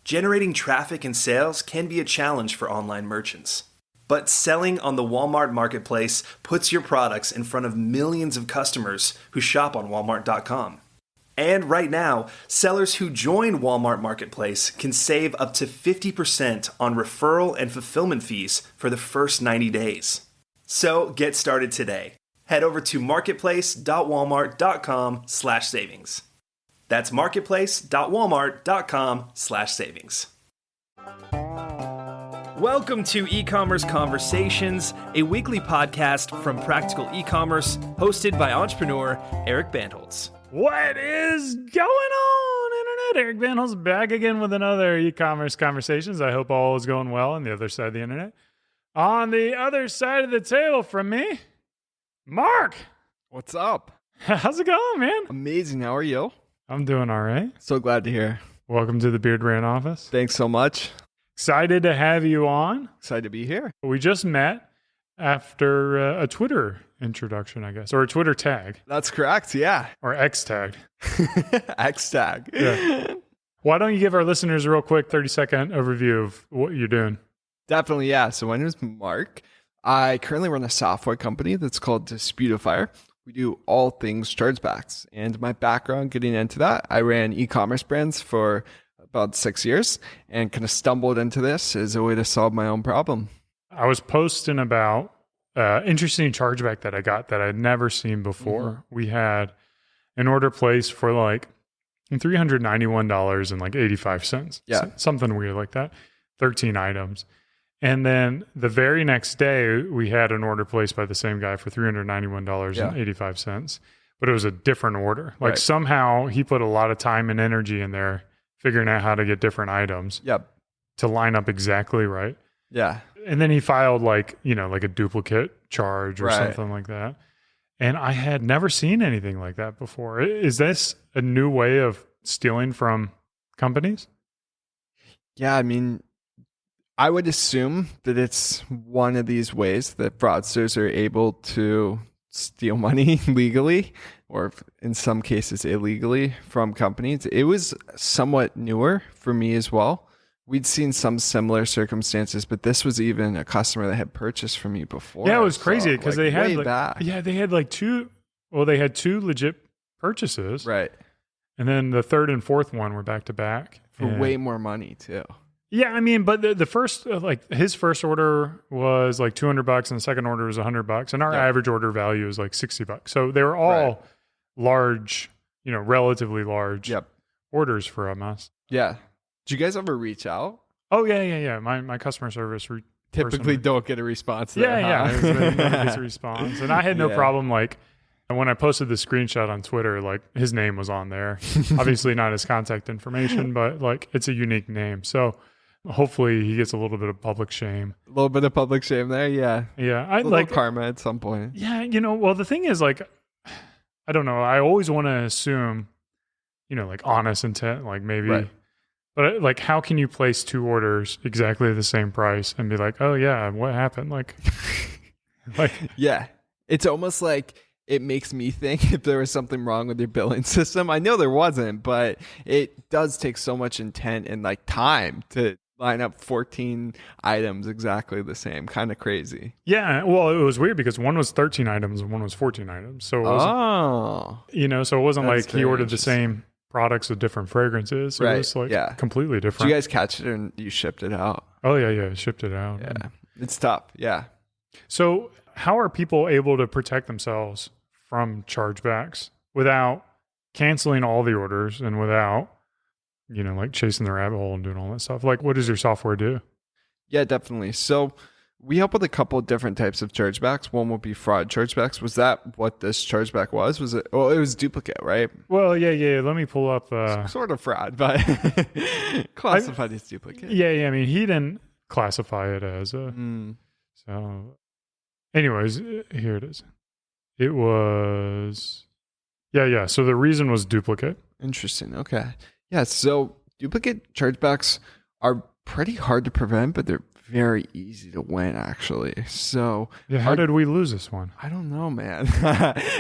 Generating traffic and sales can be a challenge for online merchants. But selling on the Walmart Marketplace puts your products in front of millions of customers who shop on Walmart.com. And right now, sellers who join Walmart Marketplace can save up to 50% on referral and fulfillment fees for the first 90 days. So get started today. Head over to marketplace.walmart.com/savings. That's marketplace.walmart.com/savings. Welcome to E-Commerce Conversations, a weekly podcast from Practical E-Commerce, hosted by entrepreneur Eric Bandholz. What is going on, Internet? Eric Bandholz back again with another E-Commerce Conversations. I hope all is going well on the other side of the Internet. On the other side of the table from me, Mark. What's up? How's it going, man? Amazing. How are you? I'm doing all right. So glad to hear. Welcome to the Beard Brand office. Thanks so much. Excited to have you on. Excited to be here. We just met after a Twitter introduction, I guess, or a Twitter tag. That's correct, yeah. Or X tag. X tag. Yeah. Why don't you give our listeners a real quick 30-second overview of what you're doing? Definitely, yeah. So my name is Mark. I currently run a software company that's called Disputifier. We do all things chargebacks. And my background getting into that, I ran e-commerce brands for about 6 years and kind of stumbled into this as a way to solve my own problem. I was posting about interesting chargeback that I got that I'd never seen before. Mm-hmm. We had an order placed for like $391.85. Yeah. Something weird like that. 13 items. And then the very next day, we had an order placed by the same guy for $391.85. But it was a different order. Like somehow he put a lot of time and energy in there figuring out how to get different items to line up exactly right. Yeah. And then he filed like a duplicate charge or something like that. And I had never seen anything like that before. Is this a new way of stealing from companies? Yeah, I mean, I would assume that it's one of these ways that fraudsters are able to steal money legally, or in some cases illegally, from companies. It was somewhat newer for me as well. We'd seen some similar circumstances, but this was even a customer that had purchased from me before. Yeah, it was crazy because they had two legit purchases. Right. And then the third and fourth one were back to back. For way more money too. Yeah, I mean, but the first, his first order was like $200 and the second order was $100, and our average order value is like $60. So they were all large, relatively large orders from us. Yeah. Did you guys ever reach out? Oh yeah. My customer service typically don't get a response there. Nobody gets a response, and I had no problem when I posted the screenshot on Twitter, like his name was on there. Obviously not his contact information, but like it's a unique name. So hopefully he gets a little bit of public shame. A little bit of public shame there, yeah. Yeah. I like karma at some point. Yeah, well, the thing is, like, I don't know. I always want to assume, like honest intent, like maybe. Right. But like, how can you place two orders exactly the same price and be like, oh yeah, what happened? Like, yeah. It's almost like it makes me think if there was something wrong with your billing system. I know there wasn't, but it does take so much intent and like time to line up 14 items exactly the same. Kind of crazy. Yeah. Well, it was weird because one was 13 items and one was 14 items. So it wasn't, so it wasn't like he ordered the same products with different fragrances. It was like completely different. Did you guys catch it and you shipped it out? Oh yeah. Shipped it out. Yeah. It's tough. Yeah. So how are people able to protect themselves from chargebacks without canceling all the orders and without, like chasing the rabbit hole and doing all that stuff? Like, what does your software do? Yeah, definitely. So we help with a couple of different types of chargebacks. One would be fraud chargebacks. Was that what this chargeback was? Was it? Well, it was duplicate, right? Well, yeah. Let me pull up. Sort of fraud, but classified as duplicate. Yeah. I mean, he didn't classify it as a. So, anyways, here it is. It was. Yeah. So the reason was duplicate. Interesting. Okay. Yeah. So duplicate chargebacks are pretty hard to prevent, but they're very easy to win, actually. So yeah, how did we lose this one? I don't know, man.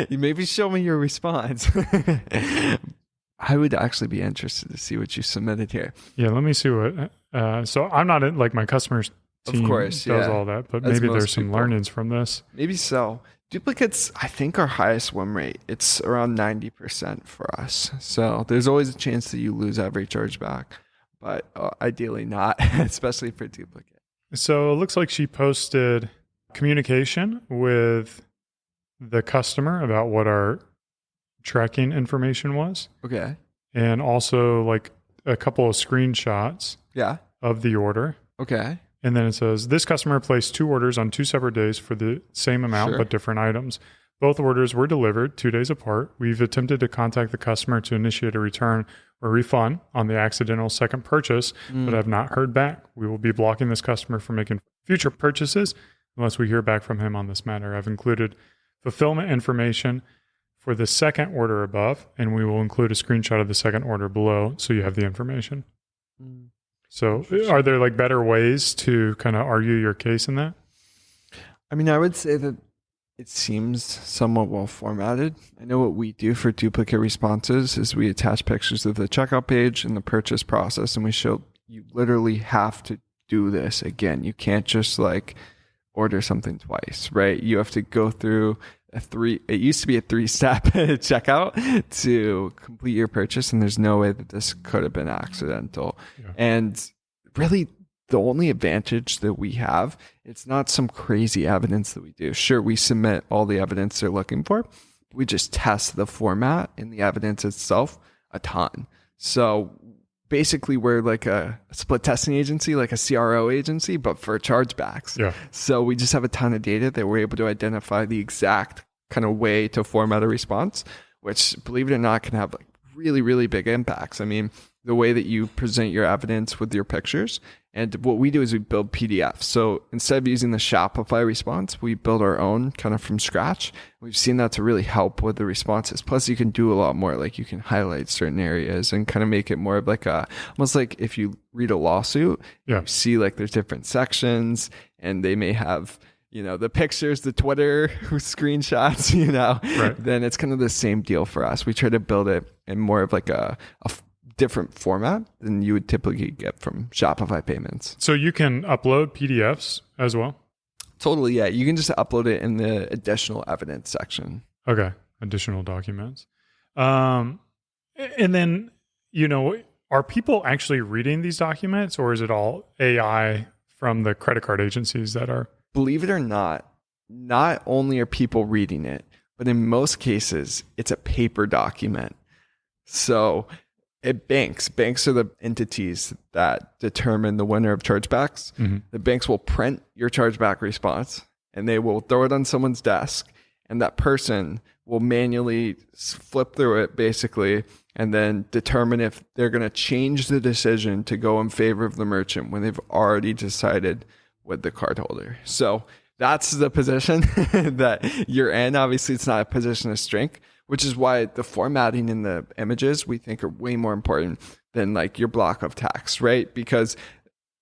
You maybe show me your response. I would actually be interested to see what you submitted here. Yeah, let me see what. So I'm not in, like, my customers team of course, does all that, but maybe there's some learnings from this. Maybe so. Duplicates, I think, our highest win rate. It's around 90% for us. So there's always a chance that you lose every chargeback, but ideally not, especially for duplicate. So it looks like she posted communication with the customer about what our tracking information was. Okay. And also like a couple of screenshots of the order. Okay. And then it says, this customer placed 2 orders on 2 separate days for the same amount, but different items. Both orders were delivered 2 days apart. We've attempted to contact the customer to initiate a return or refund on the accidental second purchase, but have not heard back. We will be blocking this customer from making future purchases unless we hear back from him on this matter. I've included fulfillment information for the second order above, and we will include a screenshot of the second order below so you have the information. So are there like better ways to kind of argue your case in that? I mean, I would say that it seems somewhat well formatted. I know what we do for duplicate responses is we attach pictures of the checkout page and the purchase process, and we show you literally have to do this again. You can't just like order something twice, right? You have to go through it used to be a 3-step checkout to complete your purchase, and there's no way that this could have been accidental. And really the only advantage that we have, it's not some crazy evidence that we do. Sure, we submit all the evidence they're looking for. We just test the format and the evidence itself a ton. So basically we're like a split testing agency, like a CRO agency, but for chargebacks. So we just have a ton of data that we're able to identify the exact kind of way to format a response, which, believe it or not, can have like really, really big impacts. I mean, the way that you present your evidence with your pictures. And what we do is we build PDFs. So instead of using the Shopify response, we build our own kind of from scratch. We've seen that to really help with the responses. Plus, you can do a lot more. Like you can highlight certain areas and kind of make it more of like almost like if you read a lawsuit, you see like there's different sections and they may have, the pictures, the Twitter screenshots, then it's kind of the same deal for us. We try to build it in more of like a different format than you would typically get from Shopify payments. So you can upload PDFs as well? Totally, yeah. You can just upload it in the additional evidence section. Okay, additional documents. And then, are people actually reading these documents, or is it all AI from the credit card agencies that are? Believe it or not only are people reading it, but in most cases, it's a paper document. So banks are the entities that determine the winner of chargebacks. The banks will print your chargeback response and they will throw it on someone's desk, and that person will manually flip through it basically and then determine if they're going to change the decision to go in favor of the merchant when they've already decided with the cardholder. So that's the position that you're in. Obviously, it's not a position of strength, which is why the formatting in the images we think are way more important than like your block of text, right? Because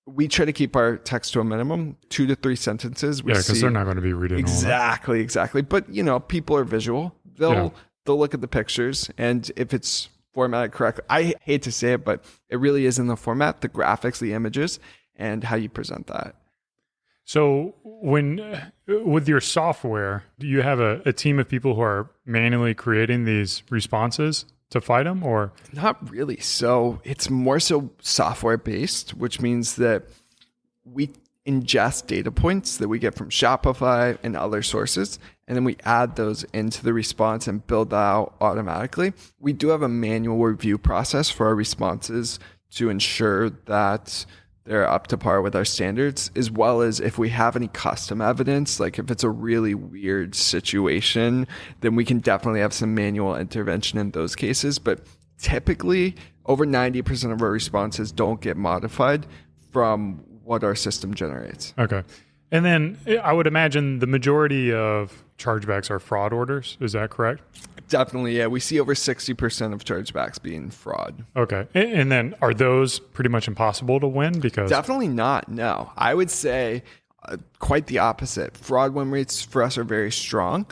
we try to keep our text to a minimum, 2 to 3 sentences. Because they're not going to be reading exactly. But people are visual. They'll look at the pictures, and if it's formatted correctly, I hate to say it, but it really is in the format, the graphics, the images, and how you present that. So with your software, do you have a team of people who are manually creating these responses to fight them, or? Not really. So it's more so software based, which means that we ingest data points that we get from Shopify and other sources, and then we add those into the response and build that out automatically. We do have a manual review process for our responses to ensure that they're up to par with our standards, as well as if we have any custom evidence, like if it's a really weird situation, then we can definitely have some manual intervention in those cases. But typically, over 90% of our responses don't get modified from what our system generates. Okay. And then I would imagine the majority of chargebacks are fraud orders. Is that correct? Definitely, yeah. We see over 60% of chargebacks being fraud. Okay. And then are those pretty much impossible to win? Because definitely not, no. I would say quite the opposite. Fraud win rates for us are very strong.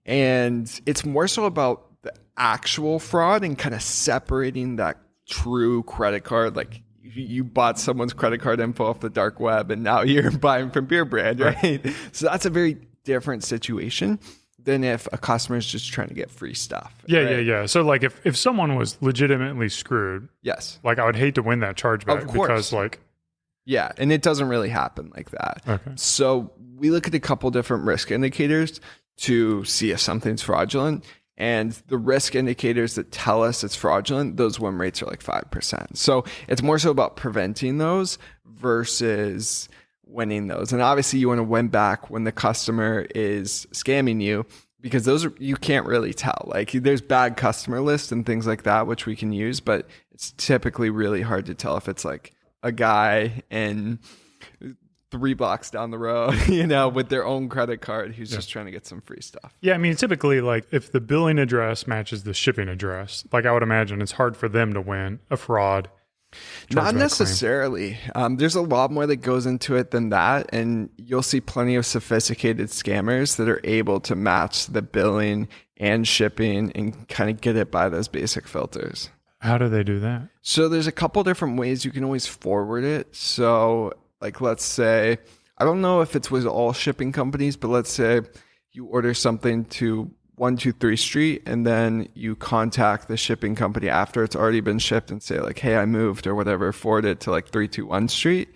And it's more so about the actual fraud and kind of separating that true credit card. Like you bought someone's credit card info off the dark web and now you're buying from Beer Brand, right? So that's a very different situation than if a customer is just trying to get free stuff. Yeah. So like if someone was legitimately screwed, yes, like I would hate to win that chargeback because like, yeah, and it doesn't really happen like that. Okay. So we look at a couple different risk indicators to see if something's fraudulent. And the risk indicators that tell us it's fraudulent, those win rates are like 5%. So it's more so about preventing those versus winning those. And obviously you want to win back when the customer is scamming you, because those are, you can't really tell. Like there's bad customer lists and things like that, which we can use, but it's typically really hard to tell if it's like a guy in 3 blocks down the road, with their own credit card who's just trying to get some free stuff. Yeah, I mean, typically, like if the billing address matches the shipping address, like I would imagine it's hard for them to win a fraud. Not necessarily. There's a lot more that goes into it than that, and you'll see plenty of sophisticated scammers that are able to match the billing and shipping and kind of get it by those basic filters. How do they do that? So there's a couple different ways you can always forward it. So like, let's say, I don't know if it's with all shipping companies, but let's say you order something to 123 Street and then you contact the shipping company after it's already been shipped and say like, hey, I moved or whatever, forward it to like 321 Street.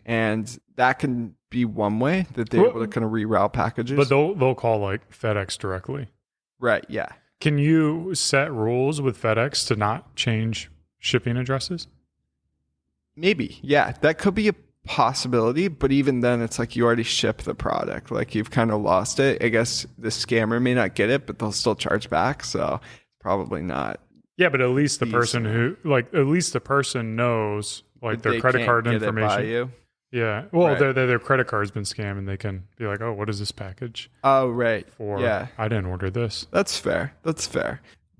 And that can be one way that they're able to kind of reroute packages. But they'll call like FedEx directly. Right, yeah. Can you set rules with FedEx to not change shipping addresses? Maybe, yeah. That could be a possibility, but even then it's like you already shipped the product, like you've kind of lost it. I guess the scammer may not get it, but they'll still charge back, so probably not. Yeah, but at least the person knows like their credit card information. Yeah, well, right. their credit card's been scammed and they can be like, oh, what is this package? Oh, right. I didn't order this. That's fair.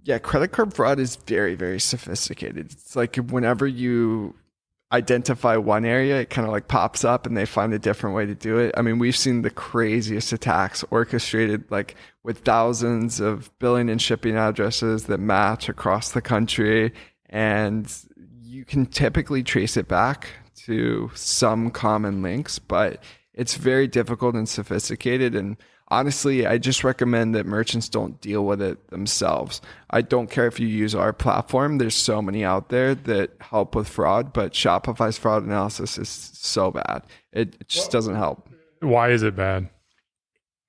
Yeah, credit card fraud is very, very sophisticated. It's like whenever you identify one area, it kind of like pops up and they find a different way to do it. I mean, we've seen the craziest attacks orchestrated like with thousands of billing and shipping addresses that match across the country, and you can typically trace it back to some common links, but it's very difficult and sophisticated. And honestly, I just recommend that merchants don't deal with it themselves. I don't care if you use our platform. There's so many out there that help with fraud, but Shopify's fraud analysis is so bad. It just doesn't help. Why is it bad?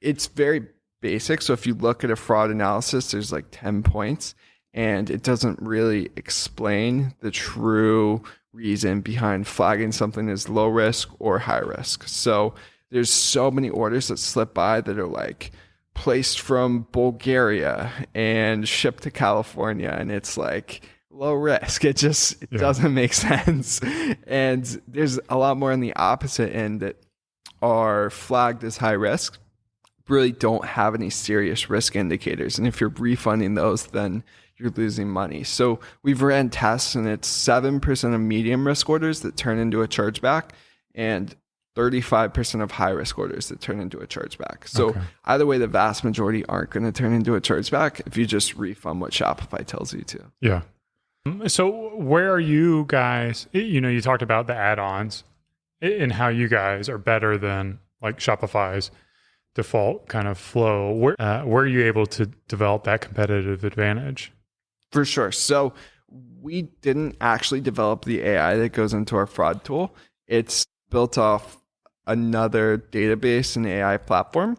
It's very basic. So if you look at a fraud analysis, there's like 10 points, and it doesn't really explain the true reason behind flagging something as low risk or high risk. So there's so many orders that slip by that are like placed from Bulgaria and shipped to California, and it's like low risk. It doesn't make sense. And there's a lot more on the opposite end that are flagged as high risk, really don't have any serious risk indicators. And if you're refunding those, then you're losing money. So we've ran tests, and it's 7% of medium risk orders that turn into a chargeback and 35% of high risk orders that turn into a chargeback. So either way, the vast majority aren't going to turn into a chargeback if you just refund what Shopify tells you to. Yeah. So where are you guys? You talked about the add-ons and how you guys are better than like Shopify's default kind of flow. Where are you able to develop that competitive advantage? For sure. So we didn't actually develop the AI that goes into our fraud tool. It's built off another database and AI platform,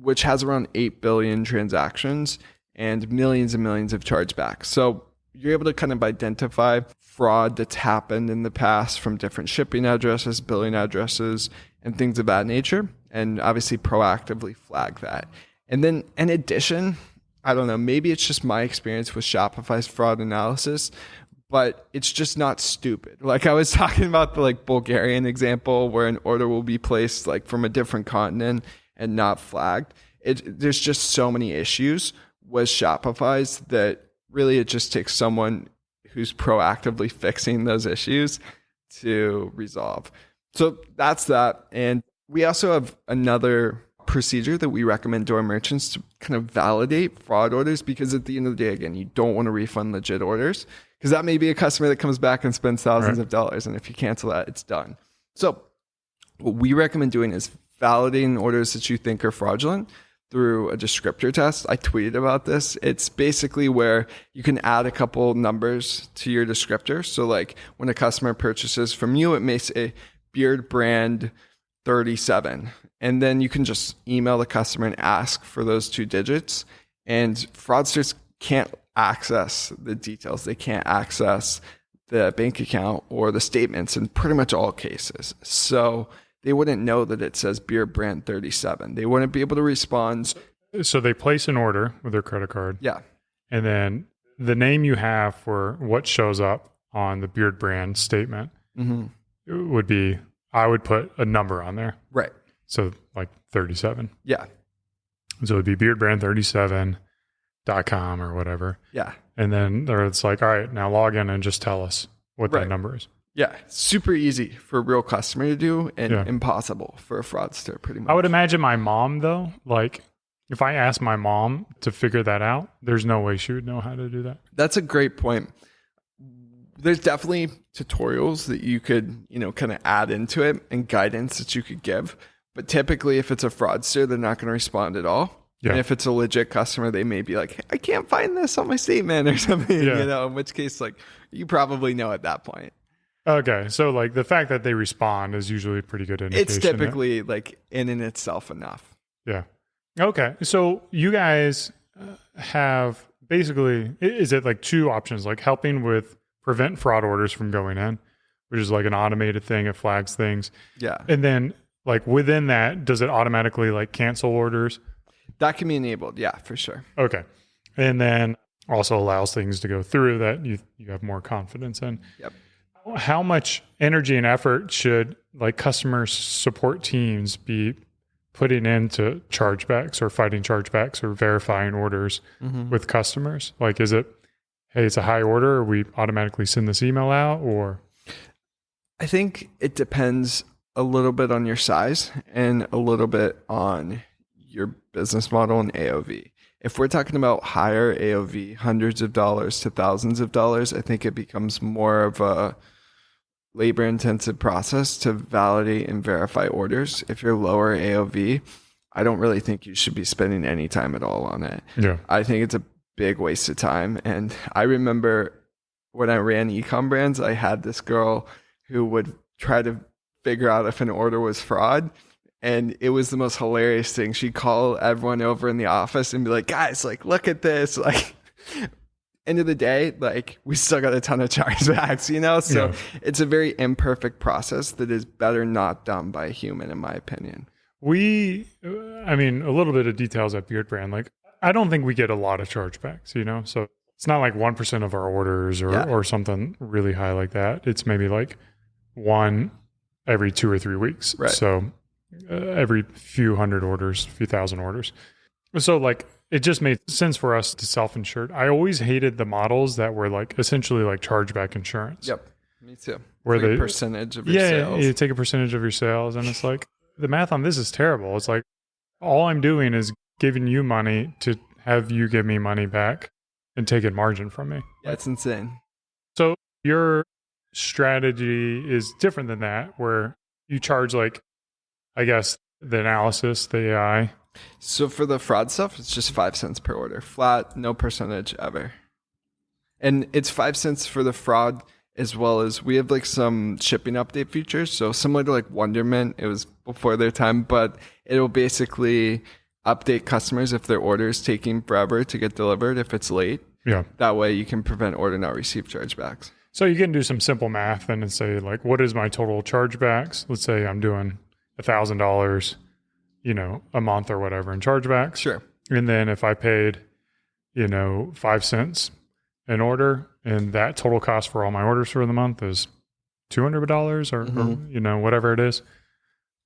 which has around 8 billion transactions and millions of chargebacks. So you're able to kind of identify fraud that's happened in the past from different shipping addresses, billing addresses, and things of that nature, and obviously proactively flag that. And then in addition, I don't know, maybe it's just my experience with Shopify's fraud analysis, but it's just not stupid. Like I was talking about the like Bulgarian example where an order will be placed like from a different continent and not flagged. There's just so many issues with Shopify's that really it just takes someone who's proactively fixing those issues to resolve. So that's that. And we also have another procedure that we recommend to our merchants to kind of validate fraud orders, because at the end of the day, again, you don't want to refund legit orders, because that may be a customer that comes back and spends thousands of dollars. And if you cancel that, it's done. So what we recommend doing is validating orders that you think are fraudulent through a descriptor test. I tweeted about this. It's basically where you can add a couple numbers to your descriptor. So like when a customer purchases from you, it may say Beard Brand 37. And then you can just email the customer and ask for those 2 digits. And fraudsters can't access the details. They can't access the bank account or the statements in pretty much all cases. So they wouldn't know that it says Beard Brand 37. They wouldn't be able to respond. So they place an order with their credit card. Yeah. And then the name you have for what shows up on the Beard Brand statement would be, I would put a number on there. Right. So like 37. Yeah. So it'd be beardbrand37.com or whatever. Yeah. And then it's like, all right, now log in and just tell us what that number is. Yeah. Super easy for a real customer to do and impossible for a fraudster, pretty much. I would imagine my mom, though, like if I asked my mom to figure that out, there's no way she would know how to do that. That's a great point. There's definitely tutorials that you could, kind of add into it and guidance that you could give. But typically, if it's a fraudster, they're not going to respond at all. Yeah. And if it's a legit customer, they may be like, hey, I can't find this on my statement or something, in which case, like, you probably know at that point. Okay. So, like, the fact that they respond is usually a pretty good indication. It's typically, like, in itself enough. Yeah. Okay. So, you guys have basically, is it like 2 options, like helping with prevent fraud orders from going in, which is like an automated thing. It flags things. Yeah. And then, like, within that, does it automatically like cancel orders? That can be enabled. Yeah, for sure. Okay. And then also allows things to go through that you have more confidence in. Yep. How much energy and effort should like customer support teams be putting into chargebacks or fighting chargebacks or verifying orders with customers? Like, is it, hey, it's a high order, we automatically send this email out, or? I think it depends a little bit on your size and a little bit on your business model and AOV. If we're talking about higher AOV, hundreds of dollars to thousands of dollars, I think it becomes more of a labor-intensive process to validate and verify orders. If you're lower AOV, I don't really think you should be spending any time at all on it. Yeah. I think it's a big waste of time. And I remember when I ran e-com brands, I had this girl who would try to figure out if an order was fraud. And it was the most hilarious thing. She'd call everyone over in the office and be like, guys, like, look at this. Like, end of the day, like, we still got a ton of chargebacks, So it's a very imperfect process that is better not done by a human, in my opinion. A little bit of details at Beard Brand. Like, I don't think we get a lot of chargebacks, So it's not like 1% of our orders or something really high like that. It's maybe like 1 every 2 or 3 weeks. Right. So every few hundred orders, few thousand orders. So like, it just made sense for us to self-insure. I always hated the models that were like essentially like chargeback insurance. Yep. Me too. Where they percentage of your sales. Yeah, you take a percentage of your sales, and it's like the math on this is terrible. It's like all I'm doing is giving you money to have you give me money back and take a margin from me. Yeah, it's insane. So your strategy is different than that, where you charge like, I guess, the analysis, the AI. So for the fraud stuff, it's just 5 cents per order, flat, no percentage ever. And it's 5 cents for the fraud, as well as we have like some shipping update features. So similar to like Wonderment, it was before their time, but it'll basically update customers if their order is taking forever to get delivered, if it's late. Yeah. That way you can prevent order not received chargebacks. So you can do some simple math and say like, what is my total chargebacks? Let's say I'm doing $1,000, a month or whatever in chargebacks. Sure. And then if I paid, 5 cents an order, and that total cost for all my orders for the month is $200 or whatever it is,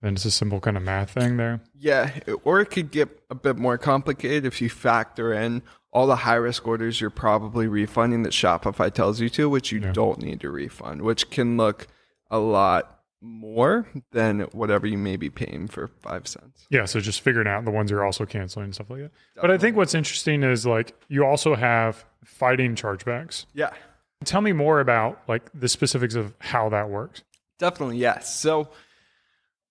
then it's a simple kind of math thing there. Yeah. Or it could get a bit more complicated if you factor in all the high-risk orders you're probably refunding that Shopify tells you to, which you don't need to refund, which can look a lot more than whatever you may be paying for 5 cents. Yeah, so just figuring out the ones you're also canceling and stuff like that. Definitely. But I think what's interesting is like you also have fighting chargebacks. Yeah. Tell me more about like the specifics of how that works. Definitely, yes. So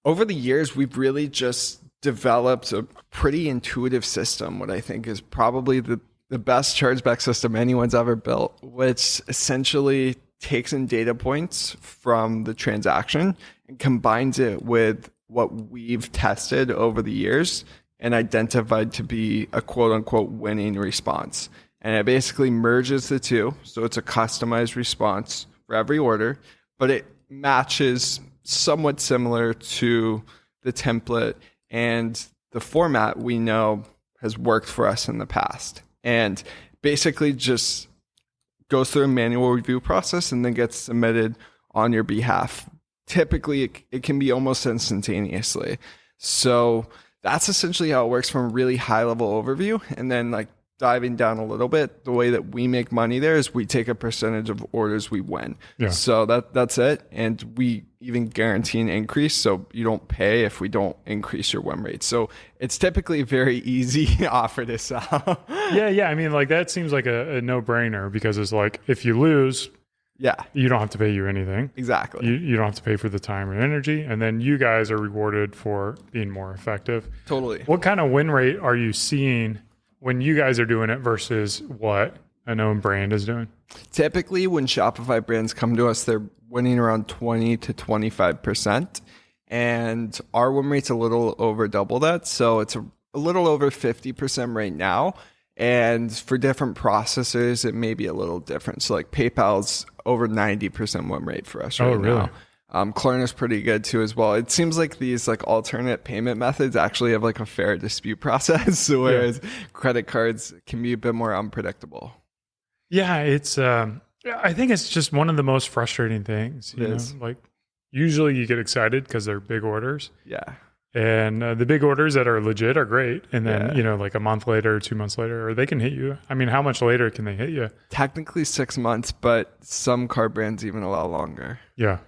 over the years, we've really just developed a pretty intuitive system, what I think is probably the best chargeback system anyone's ever built, which essentially takes in data points from the transaction and combines it with what we've tested over the years and identified to be a quote unquote winning response. And it basically merges the two. So it's a customized response for every order, but it matches somewhat similar to the template and the format we know has worked for us in the past. And basically just goes through a manual review process and then gets submitted on your behalf. Typically, it can be almost instantaneously. So that's essentially how it works from a really high level overview. And then like diving down a little bit, the way that we make money there is we take a percentage of orders we win. Yeah. So that's it. And we even guarantee an increase. So you don't pay if we don't increase your win rate. So it's typically a very easy offer to sell. Yeah. I mean, like that seems like a no-brainer because it's like if you lose, you don't have to pay you anything. Exactly. You don't have to pay for the time and energy. And then you guys are rewarded for being more effective. Totally. What kind of win rate are you seeing when you guys are doing it versus what a known brand is doing? Typically, when Shopify brands come to us, they're winning around 20 to 25%. And our win rate's a little over double that. So it's a little over 50% right now. And for different processors, it may be a little different. So like PayPal's over 90% win rate for us right now. Klarna's pretty good too as well. It seems like these like alternate payment methods actually have like a fair dispute process, whereas credit cards can be a bit more unpredictable. Yeah, it's I think it's just one of the most frustrating things. You know? Like usually you get excited because they're big orders. Yeah. And the big orders that are legit are great. And then, you know, like a month later or 2 months later, or they can hit you. I mean, how much later can they hit you? Technically 6 months, but some card brands even allow longer. Yeah.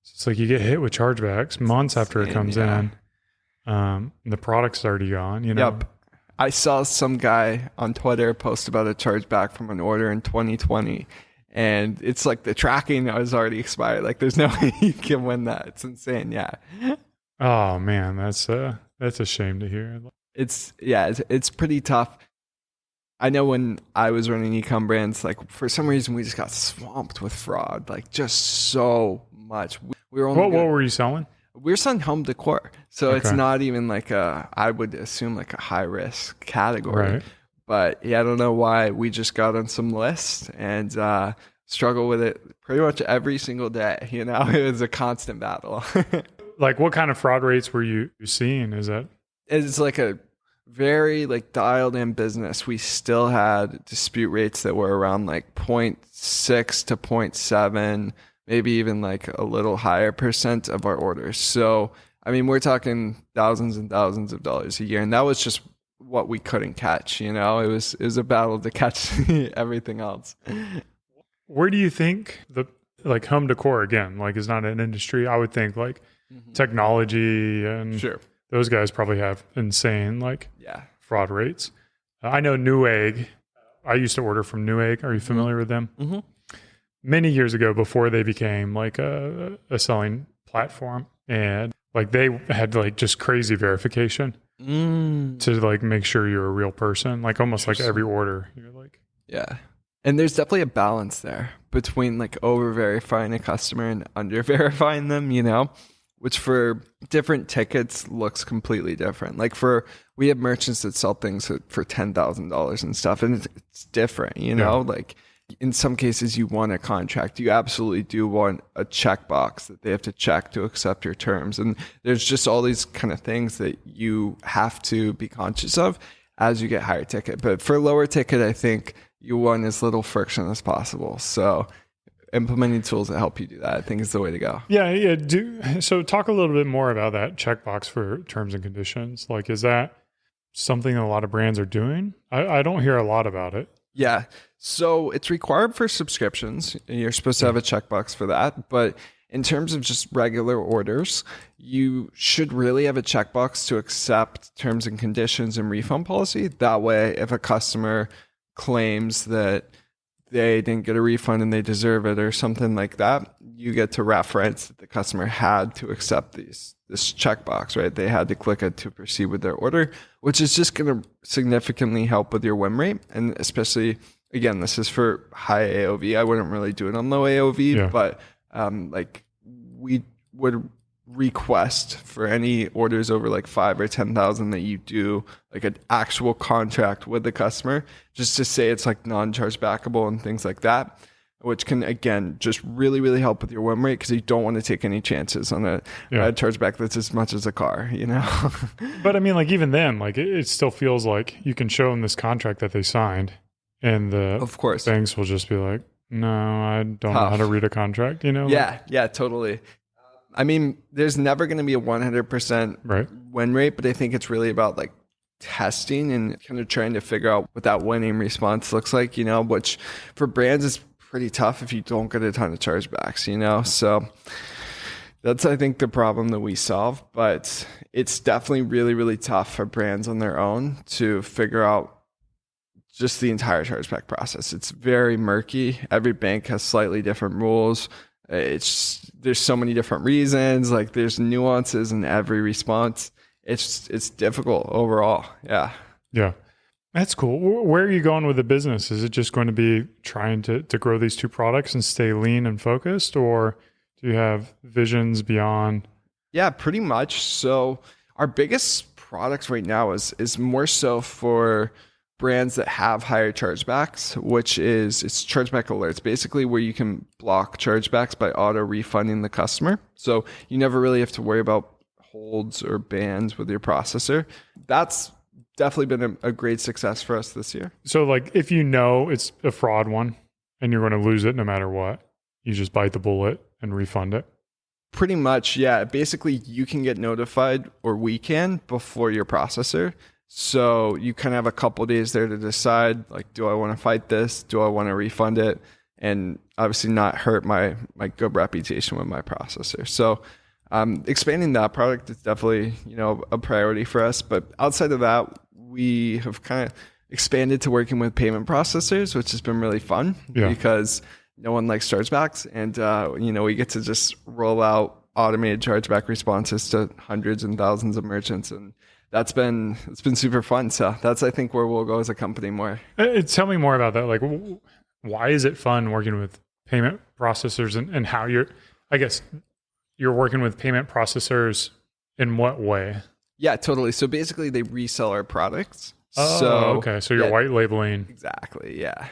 It's like you get hit with chargebacks months after it comes in. The product's already gone, you know? Yep. I saw some guy on Twitter post about a chargeback from an order in 2020. And it's like the tracking was already expired. Like there's no way you can win that. It's insane. Yeah. Oh man, that's a shame to hear. It's pretty tough. I know when I was running e-com brands, like for some reason we just got swamped with fraud, like just so much. We were only what were you selling? We were selling home decor, so it's not even like I would assume like a high risk category. Right. But yeah, I don't know why we just got on some lists and struggle with it pretty much every single day. You know, it was a constant battle. Like what kind of fraud rates were you seeing? It's like a very like dialed in business. We still had dispute rates that were around like 0.6 to 0.7, maybe even like a little higher percent of our orders. So, I mean, we're talking thousands and thousands of dollars a year. And that was just what we couldn't catch, you know? It was a battle to catch everything else. Where do you think the like home decor again, like is not an industry? I would think like technology and those guys probably have insane fraud rates. I know Newegg. I used to order from Newegg. Are you familiar with them? Mm-hmm. Many years ago, before they became like a selling platform, and like they had like just crazy verification to like make sure you're a real person. Like almost like every order, you're like And there's definitely a balance there between like over verifying a customer and under verifying them, you know, which for different tickets looks completely different. Like we have merchants that sell things for $10,000 and stuff, and it's different, you know, like in some cases you want a contract. You absolutely do want a checkbox that they have to check to accept your terms. And there's just all these kind of things that you have to be conscious of as you get higher ticket. But for lower ticket, I think you want as little friction as possible. So implementing tools that help you do that, I think, is the way to go. Yeah. So talk a little bit more about that checkbox for terms and conditions. Like, is that something a lot of brands are doing? I don't hear a lot about it. Yeah. So it's required for subscriptions. You're supposed to have a checkbox for that. But In terms of just regular orders, you should really have a checkbox to accept terms and conditions and refund policy. That way, if a customer claims that they didn't get a refund and they deserve it or something like that, you get to reference that the customer had to accept this checkbox, right? They had to click it to proceed with their order, which is just going to significantly help with your win rate. And especially, again, this is for high AOV. I wouldn't really do it on low AOV, but like we would request for any orders over like 5 or 10,000 that you do like an actual contract with the customer, just to say it's like non-chargebackable and things like that, which can, again, just really, really help with your win rate, because you don't want to take any chances on a chargeback that's as much as a car, you know? But I mean, like even then, like it still feels like you can show them this contract that they signed, and the banks will just be like, no, I don't know how to read a contract, you know? Yeah, totally. I mean, there's never going to be a 100% win rate, but I think it's really about like testing and kind of trying to figure out what that winning response looks like, you know, which for brands is pretty tough if you don't get a ton of chargebacks, you know? So that's, I think, the problem that we solve, but it's definitely really, really tough for brands on their own to figure out just the entire chargeback process. It's very murky. Every bank has slightly different rules. There's so many different reasons, like there's nuances in every response. It's difficult overall. Yeah. That's cool. Where are you going with the business? Is it just going to be trying to grow these two products and stay lean and focused, or do you have visions beyond? Yeah, pretty much. So our biggest products right now is more so for brands that have higher chargebacks, which is it's chargeback alerts, basically where you can block chargebacks by auto refunding the customer. So you never really have to worry about holds or bans with your processor. That's definitely been a great success for us this year. So like if you know it's a fraud one and you're going to lose it no matter what, you just bite the bullet and refund it? Pretty much, yeah. Basically, you can get notified, or we can, before your processor. So you kind of have a couple days there to decide, like, do I want to fight this? Do I want to refund it? And obviously not hurt my good reputation with my processor. So expanding that product is definitely, you know, a priority for us. But outside of that, we have kind of expanded to working with payment processors, which has been really fun because no one likes chargebacks. And, you know, we get to just roll out automated chargeback responses to hundreds and thousands of merchants. And it's been super fun. So that's, I think, where we'll go as a company more. Tell me more about that. Like, why is it fun working with payment processors, and how you're working with payment processors in what way? Yeah, totally. So basically they resell our products. Okay. So you're white labeling. Exactly. Yeah.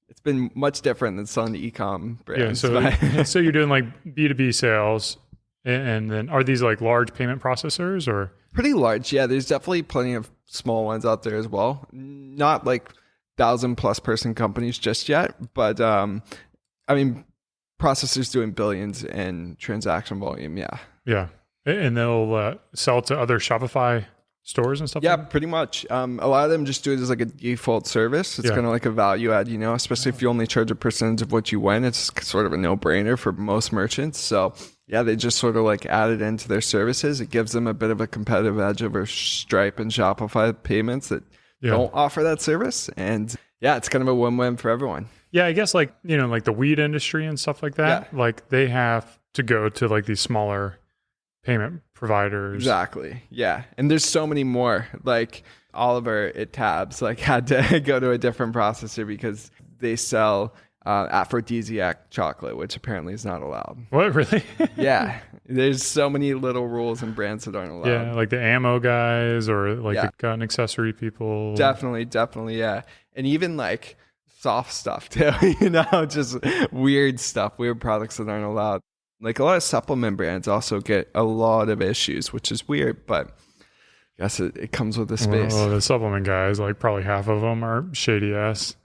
It's been much different than selling to e-com brands. Yeah. So you're doing like B2B sales, and then are these like large payment processors or? Pretty large, yeah. There's definitely plenty of small ones out there as well. Not like 1,000+ person companies just yet, but I mean, processors doing billions in transaction volume, yeah. Yeah, and they'll sell to other Shopify stores and stuff? Yeah, pretty much. A lot of them just do it as like a default service. It's kind of like a value add, you know, especially if you only charge a percentage of what you win. It's sort of a no-brainer for most merchants. So yeah, they just sort of like add it into their services. It gives them a bit of a competitive edge over Stripe and Shopify payments that don't offer that service. And yeah, it's kind of a win-win for everyone. Yeah, I guess like, you know, like the weed industry and stuff like that, like they have to go to like these smaller payment providers. Exactly. Yeah. And there's so many more. Like Oliver at Tabs like had to go to a different processor because they sell aphrodisiac chocolate, which apparently is not allowed. What, really? Yeah. There's so many little rules and brands that aren't allowed. Yeah, like the ammo guys or like the gun accessory people. Definitely, yeah. And even like soft stuff too, you know, just weird stuff, weird products that aren't allowed. Like a lot of supplement brands also get a lot of issues, which is weird, but I guess it comes with the space. Well, the supplement guys, like probably half of them are shady ass.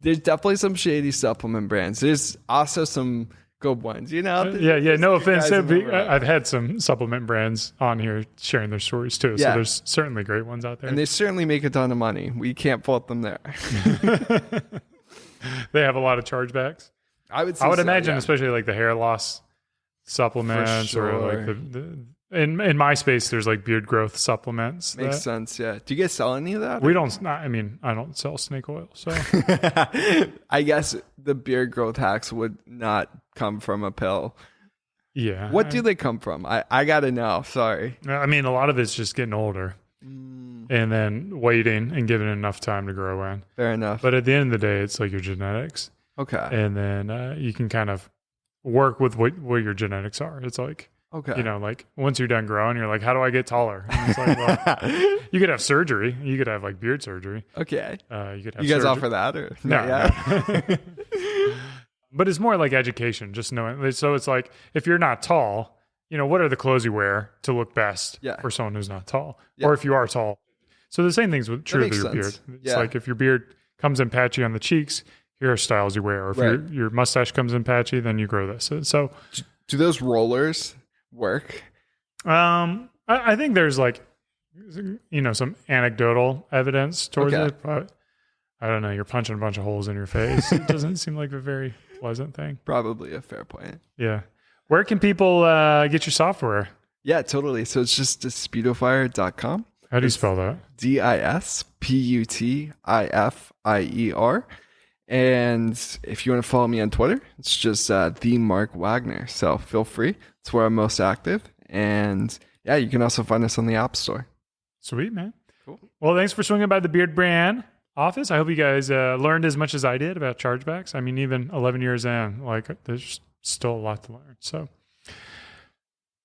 There's definitely some shady supplement brands. There's also some good ones, you know? Yeah, no offense. I've had some supplement brands on here sharing their stories too. So there's certainly great ones out there. And they certainly make a ton of money. We can't fault them there. They have a lot of chargebacks. I would imagine, especially like the hair loss supplements or like the in my space, there's like beard growth supplements. Makes sense. Yeah. Do you guys sell any of that? We don't. I mean, I don't sell snake oil, so I guess the beard growth hacks would not come from a pill. Yeah. What do they come from? I gotta know. Sorry. I mean, a lot of it's just getting older and then waiting and giving it enough time to grow in. Fair enough. But at the end of the day, it's like your genetics. Okay. And then you can kind of work with what your genetics are. It's like, okay. You know, like once you're done growing, you're like, how do I get taller? And it's like, well, you could have surgery. You could have like beard surgery. Okay. You could have you guys surgery. offer that or no? But it's more like education, just knowing. So it's like, if you're not tall, you know, what are the clothes you wear to look best for someone who's not tall? Yeah. Or if you are tall. So the same thing's true with your beard. It's like if your beard comes in patchy on the cheeks, here are styles you wear. Or if your mustache comes in patchy, then you grow this. So do those rollers work? I think there's like, you know, some anecdotal evidence towards it, but I don't know. You're punching a bunch of holes in your face. It doesn't seem like a very pleasant thing. Probably a fair point. Yeah. Where can people get your software? Yeah, totally. So it's just Disputifier.com. How do you spell that? Disputifier. And if you want to follow me on Twitter, it's just the Mark Wagner. So feel free. It's where I'm most active. And yeah, you can also find us on the App Store. Sweet, man. Cool. Well, thanks for swinging by the Beard Brand office. I hope you guys learned as much as I did about chargebacks. I mean, even 11 years in, like there's still a lot to learn. So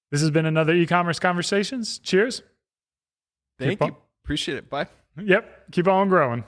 this has been another e-commerce conversations. Cheers. Thank you. Appreciate it. Bye. Yep. Keep on growing.